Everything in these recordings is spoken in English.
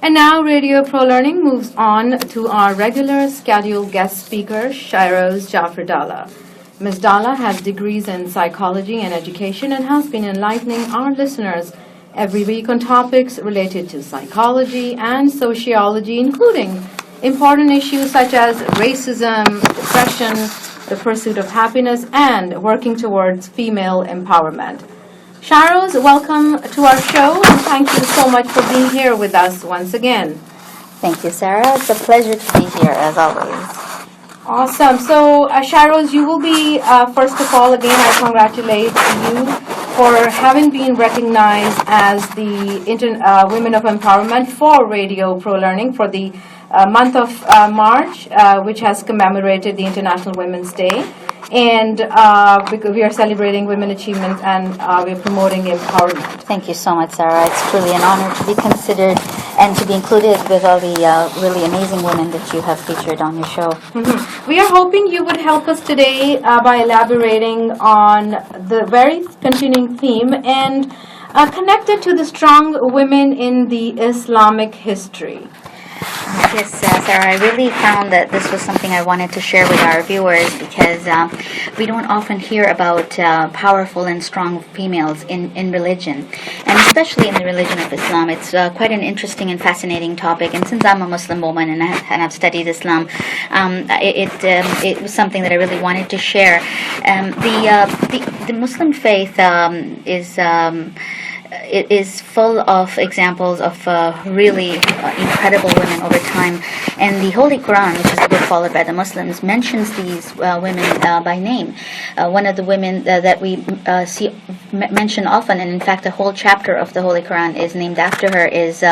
And now Radio Pro Learning moves on to our regular scheduled guest speaker, Shyrose Jaffer Dhalla. Ms. Dhalla has degrees in psychology and education and has been enlightening our listeners every week on topics related to psychology and sociology, including important issues such as racism, depression, the pursuit of happiness, and working towards female empowerment. Shyrose, welcome to our show, and thank you so much for being here with us once again. Thank you, Sarah. It's a pleasure to be here, as always. Awesome. So, Shyrose, you will be, first of all, again, I congratulate you for having been recognized as the Women of Empowerment for Radio Pro Learning for the month of March, which has commemorated the International Women's Day. And because we are celebrating women achievements and we're promoting empowerment. Thank you so much, Sarah. It's truly an honor to be considered and to be included with all the really amazing women that you have featured on your show. Mm-hmm. We are hoping you would help us today by elaborating on the very continuing theme and connected to the strong women in the Islamic history. Yes, Sarah, I really found that this was something I wanted to share with our viewers because we don't often hear about powerful and strong females in religion, and especially in the religion of Islam. It's quite an interesting and fascinating topic, and since I'm a Muslim woman and I've studied Islam, it was something that I really wanted to share. The Muslim faith it is full of examples of really incredible women over time. And the Holy Quran, which is the book followed by the Muslims, mentions these women by name. One of the women that we see mentioned often, and in fact a whole chapter of the Holy Quran is named after her, is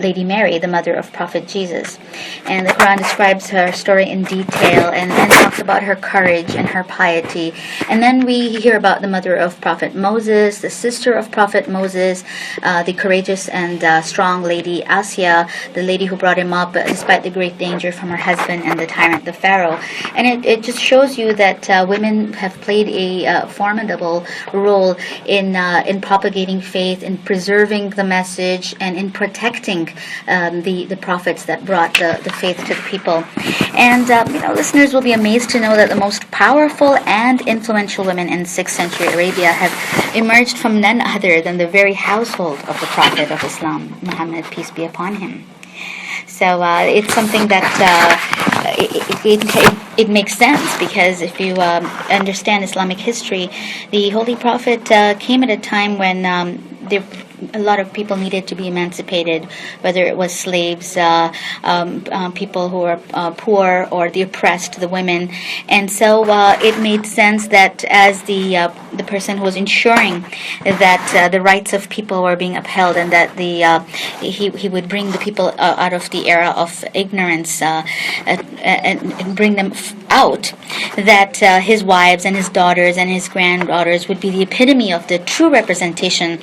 Lady Mary, the mother of Prophet Jesus. And the Quran describes her story in detail and then talks about her courage and her piety. And then we hear about the mother of Prophet Moses, the sister of Prophet Moses, the courageous and strong lady Asya, the lady who brought him up despite the great danger from her husband and the tyrant the Pharaoh. And it just shows you that women have played a formidable role in propagating faith, in preserving the message, and in protecting the prophets that brought the faith to the people. And listeners will be amazed to know that the most powerful and influential women in 6th century Arabia have emerged from none other than the very household of the Prophet of Islam, Muhammad, peace be upon him. So it's something that it makes sense, because if you understand Islamic history, the Holy Prophet came at a time when a lot of people needed to be emancipated, whether it was slaves, people who were poor, or the oppressed, the women. And so it made sense that as the person who was ensuring that the rights of people were being upheld, and that he would bring the people out of the era of ignorance and bring them out, that his wives and his daughters and his granddaughters would be the epitome of the true representation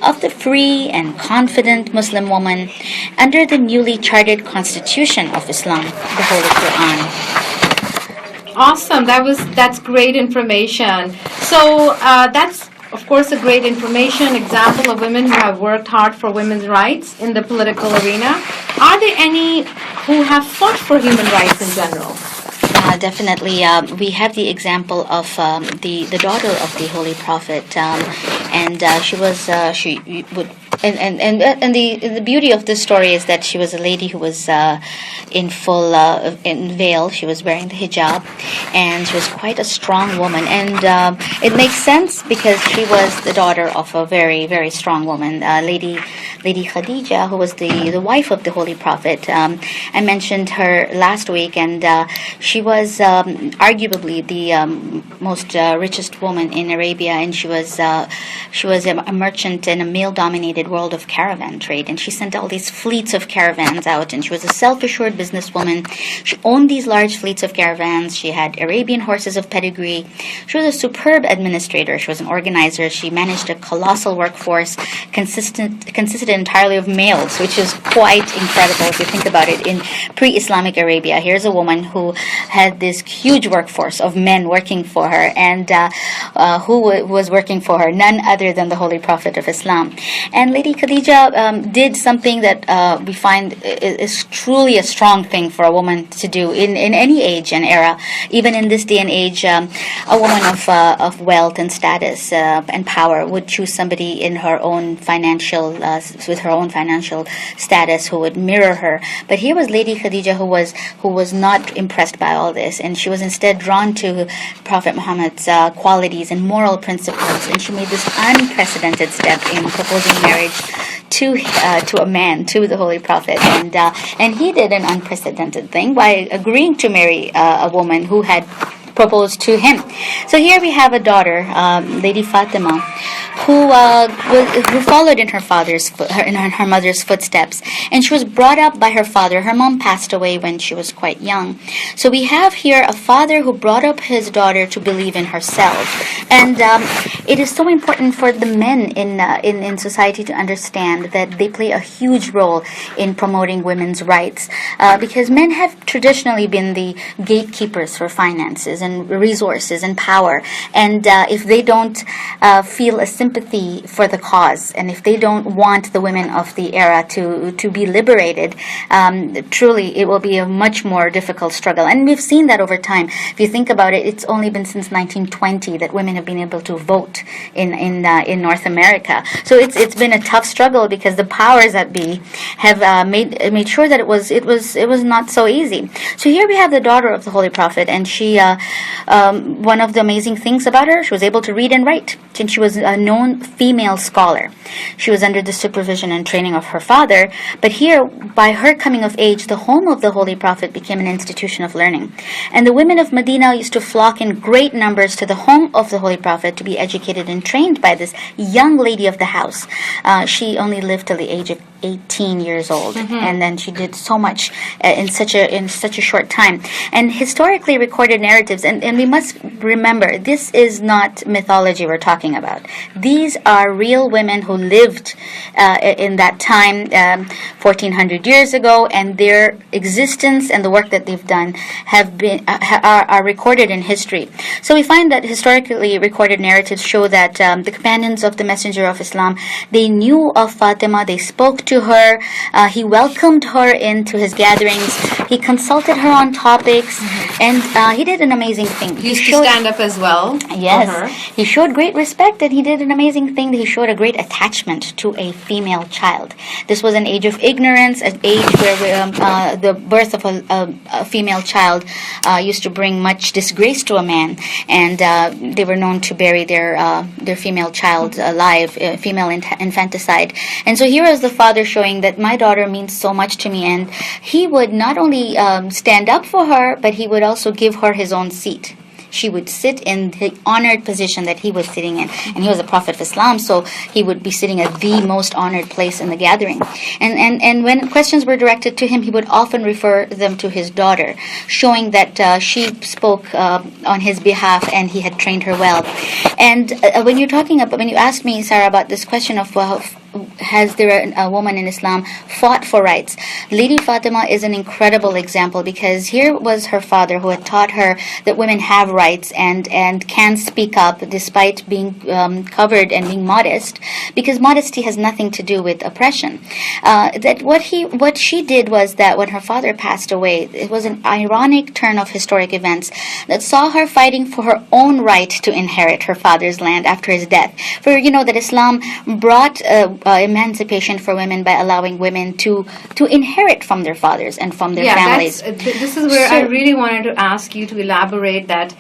of the free and confident Muslim woman under the newly charted constitution of Islam, the Holy Quran. Awesome. That's great information. So that's, of course, a great information example of women who have worked hard for women's rights in the political arena. Are there any who have fought for human rights in general? Definitely. We have the example of the daughter of the Holy Prophet, and the beauty of this story is that she was a lady who was in full in veil. She was wearing the hijab, and she was quite a strong woman. And it makes sense because she was the daughter of a very, very strong woman, Lady Khadija, who was the wife of the Holy Prophet. I mentioned her last week, and she was arguably the most richest woman in Arabia, and she was a merchant in a male-dominated world of caravan trade, and she sent all these fleets of caravans out, and she was a self-assured businesswoman. She owned these large fleets of caravans. She had Arabian horses of pedigree. She was a superb administrator. She was an organizer. She managed a colossal workforce consisted entirely of males, which is quite incredible if you think about it. In pre-Islamic Arabia, here's a woman who had this huge workforce of men working for her, and who was working for her? None other than the Holy Prophet of Islam. And Lady Khadija did something that we find is truly a strong thing for a woman to do in any age and era. Even in this day and age, a woman of wealth and status and power would choose somebody in her own financial, with her own financial status who would mirror her. But here was Lady Khadija who was not impressed by all this, and she was instead drawn to Prophet Muhammad's qualities and moral principles, and she made this unprecedented step in proposing marriage to a man, to the Holy Prophet, and he did an unprecedented thing by agreeing to marry a woman who had proposed to him. So here we have a daughter, Lady Fatima, who followed in her mother's footsteps, and she was brought up by her father. Her mom passed away when she was quite young. So we have here a father who brought up his daughter to believe in herself, and it is so important for the men in society to understand that they play a huge role in promoting women's rights, because men have traditionally been the gatekeepers for finances and resources and power, and if they don't feel a sympathy for the cause, and if they don't want the women of the era to be liberated, truly it will be a much more difficult struggle. And we've seen that over time. If you think about it, it's only been since 1920 that women have been able to vote in North America. So it's been a tough struggle because the powers that be have made sure that it was not so easy. So here we have the daughter of the Holy Prophet, and she one of the amazing things about her, she was able to read and write, and she was a known female scholar. She was under the supervision and training of her father, but here, by her coming of age, the home of the Holy Prophet became an institution of learning. And the women of Medina used to flock in great numbers to the home of the Holy Prophet to be educated and trained by this young lady of the house. She only lived till the age of 18 years old, and then she did so much in such a short time. And historically recorded narratives, and we must remember, this is not mythology we're talking about. These are real women who lived in that time, 1400 years ago, and their existence and the work that they've done are recorded in history. So we find that historically recorded narratives show that the companions of the Messenger of Islam, they knew of Fatima, they spoke to her, he welcomed her into his gatherings, he consulted her on topics, and he did an amazing thing. He used to stand up as well. Yes, for her. He showed great respect, and he did an amazing thing. He showed a great attachment to a female child. This was an age of ignorance, an age where the birth of a female child used to bring much disgrace to a man, and they were known to bury their female child alive, female infanticide. And so here is the father showing that my daughter means so much to me, and he would not only stand up for her, but he would also give her his own seat. She would sit in the honored position that he was sitting in. And he was a prophet of Islam, so he would be sitting at the most honored place in the gathering. And when questions were directed to him, he would often refer them to his daughter, showing that she spoke on his behalf and he had trained her well. And when you asked me, Sarah, about this question of has there a woman in Islam fought for rights? Lady Fatima is an incredible example, because here was her father who had taught her that women have rights and can speak up despite being covered and being modest, because modesty has nothing to do with oppression. That what she did was that when her father passed away, it was an ironic turn of historic events that saw her fighting for her own right to inherit her father's land after his death. For you know that Islam brought emancipation for women by allowing women to inherit from their fathers and from their families. This is where I really wanted to ask you to elaborate that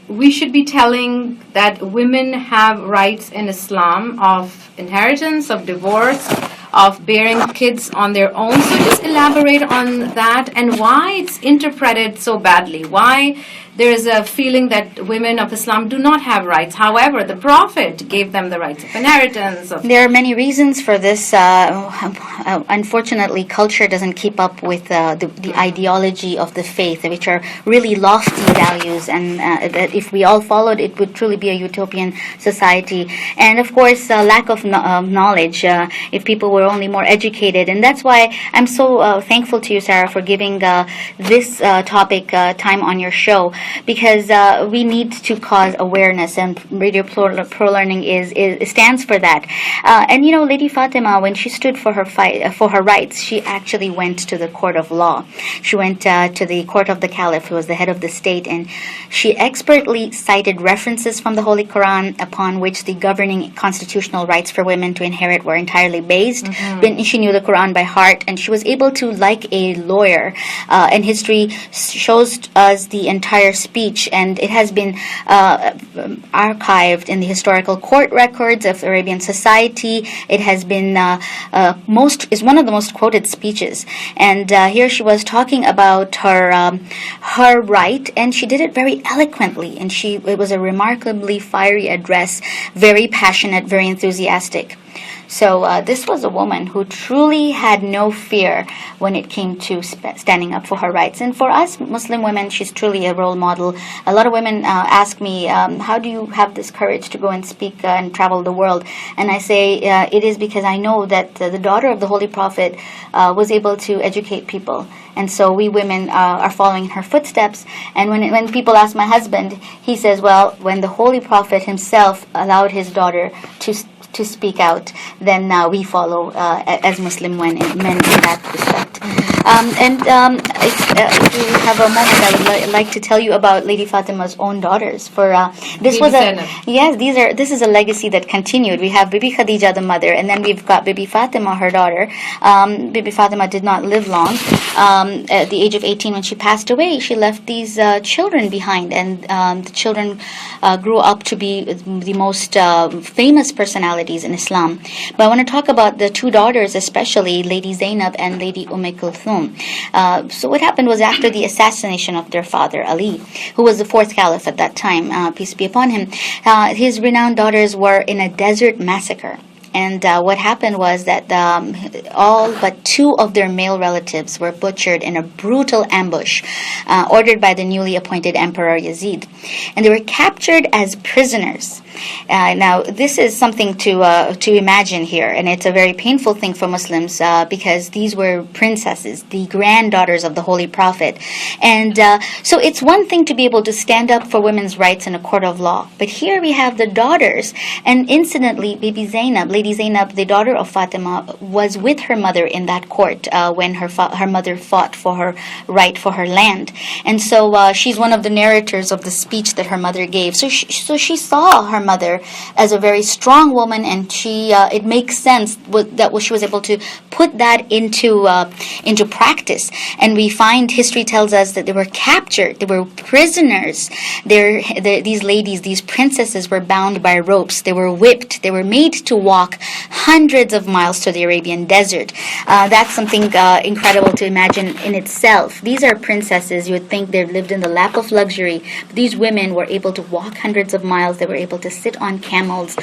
we should be telling that women have rights in Islam of inheritance, of divorce, of bearing kids on their own. So just elaborate on that and why it's interpreted so badly. Why there is a feeling that women of Islam do not have rights. However, the Prophet gave them the rights of inheritance. There are many reasons for this. Unfortunately, culture doesn't keep up with the ideology of the faith, which are really lofty values, and that if we all followed, it would truly be a utopian society. And of course, lack of knowledge, if people were only more educated. And that's why I'm so thankful to you, Sarah, for giving this topic time on your show. because we need to cause awareness, and Radio Pro Learning stands for that. And Lady Fatima, when she stood for her fight for her rights, she actually went to the court of law. She went to the court of the Caliph, who was the head of the state, and she expertly cited references from the Holy Quran upon which the governing constitutional rights for women to inherit were entirely based. She knew the Quran by heart, and she was able to, like a lawyer, and history shows us the entire speech, and it has been archived in the historical court records of Arabian society. It has been is one of the most quoted speeches, and here she was talking about her right, and she did it very eloquently, and it was a remarkably fiery address, very passionate, very enthusiastic. So this was a woman who truly had no fear when it came to standing up for her rights. And for us Muslim women, she's truly a role model. A lot of women ask me, how do you have this courage to go and speak and travel the world? And I say, it is because I know that the daughter of the Holy Prophet was able to educate people. And so we women are following in her footsteps. And when people ask my husband, he says, well, when the Holy Prophet himself allowed his daughter to speak out, then we follow as Muslim men in that respect. If you have a moment, I would like to tell you about Lady Fatima's own daughters. This is a legacy that continued. We have Bibi Khadija, the mother, and then we've got Bibi Fatima, her daughter. Bibi Fatima did not live long. At the age of 18, when she passed away, she left these children behind, and the children grew up to be the most famous personalities in Islam. But I want to talk about the two daughters, especially Lady Zainab and Lady Kulthum. So what happened was, after the assassination of their father Ali, who was the fourth caliph at that time, peace be upon him, his renowned daughters were in a desert massacre. And what happened was that all but two of their male relatives were butchered in a brutal ambush ordered by the newly appointed Emperor Yazid. And they were captured as prisoners. Now, this is something to imagine here, and it's a very painful thing for Muslims because these were princesses, the granddaughters of the Holy Prophet. And so it's one thing to be able to stand up for women's rights in a court of law, but here we have the daughters, and incidentally, Lady Zainab, the daughter of Fatima, was with her mother in that court when her mother fought for her right for her land. And so she's one of the narrators of the speech that her mother gave. So she saw her mother as a very strong woman, and it makes sense that she was able to put that into practice. And we find history tells us that they were captured, they were prisoners. These ladies, these princesses, were bound by ropes, they were whipped, they were made to walk hundreds of miles to the Arabian desert. That's something incredible to imagine in itself. These are princesses. You would think they lived in the lap of luxury, but these women were able to walk hundreds of miles. They were able to sit on camels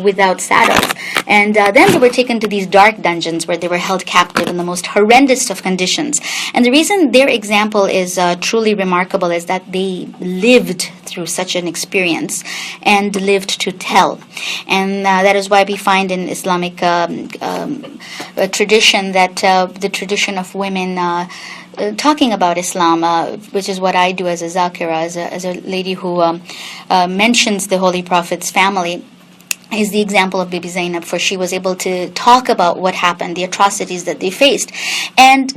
without saddles, and then they were taken to these dark dungeons where they were held captive in the most horrendous of conditions. And the reason their example is truly remarkable is that they lived through such an experience and lived to tell. And that is why we find in Islamic tradition that the tradition of women talking about Islam, which is what I do as a Zakira, as a lady who mentions the Holy Prophet's family, is the example of Bibi Zainab, for she was able to talk about what happened, the atrocities that they faced. And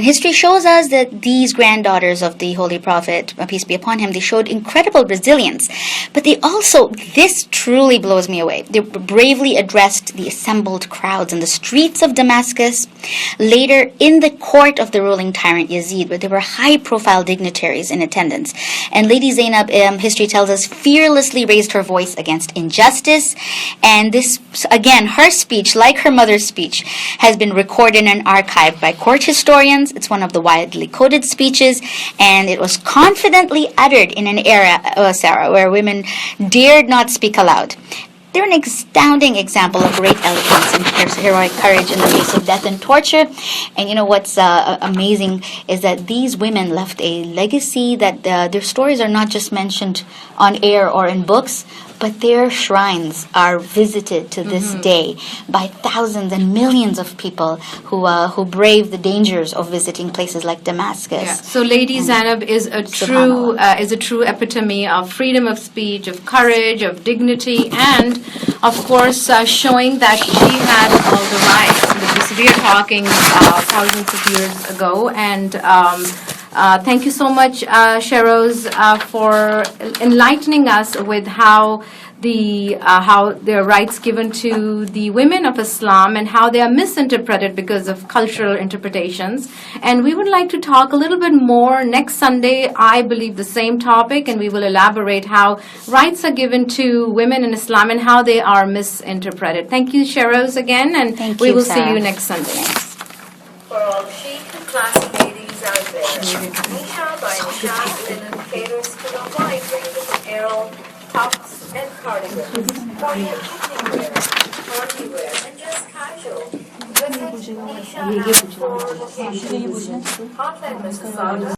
history shows us that these granddaughters of the Holy Prophet, peace be upon him, they showed incredible resilience. But they also, this truly blows me away, they bravely addressed the assembled crowds in the streets of Damascus, later in the court of the ruling tyrant Yazid, where there were high-profile dignitaries in attendance. And Lady Zainab, history tells us, fearlessly raised her voice against injustice. And this, again, her speech, like her mother's speech, has been recorded and archived by court historians. It's one of the widely quoted speeches, and it was confidently uttered in an era, Sarah, where women dared not speak aloud. They're an astounding example of great eloquence and heroic courage in the face of death and torture. And you know what's amazing is that these women left a legacy that their stories are not just mentioned on air or in books, but their shrines are visited to this day by thousands and millions of people who brave the dangers of visiting places like Damascus. Yeah. So Lady Zainab is a true epitome of freedom of speech, of courage, of dignity, and of course showing that she had all the rights. We are talking thousands of years ago, and thank you so much, Shyrose, for enlightening us with how there are rights given to the women of Islam and how they are misinterpreted because of cultural interpretations. And we would like to talk a little bit more next Sunday, I believe the same topic, and we will elaborate how rights are given to women in Islam and how they are misinterpreted. Thank you, Shyrose, again, and we will see you next Sunday. For all chic and classy ladies out there, Nisha by Nisha Linen caters to a wide range of apparel, tops, and cardigans. For your evening wear, party wear, and just casual. Visit Nisha for locations. Hotline Mississauga.